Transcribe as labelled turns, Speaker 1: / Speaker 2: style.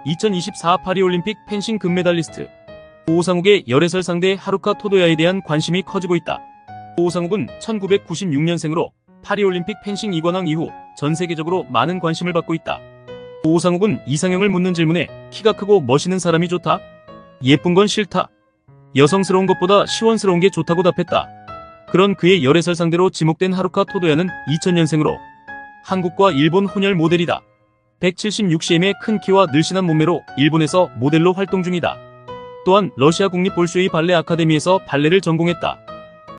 Speaker 1: 2024 파리올림픽 펜싱 금메달리스트 오상욱의 열애설 상대 하루카 토도야에 대한 관심이 커지고 있다. 오상욱은 1996년생으로 파리올림픽 펜싱 2관왕 이후 전 세계적으로 많은 관심을 받고 있다. 오상욱은 이상형을 묻는 질문에 키가 크고 멋있는 사람이 좋다. 예쁜 건 싫다. 여성스러운 것보다 시원스러운 게 좋다고 답했다. 그런 그의 열애설 상대로 지목된 하루카 토도야는 2000년생으로 한국과 일본 혼혈 모델이다. 176cm의 큰 키와 늘씬한 몸매로 일본에서 모델로 활동 중이다. 또한 러시아 국립 볼쇼이 발레 아카데미에서 발레를 전공했다.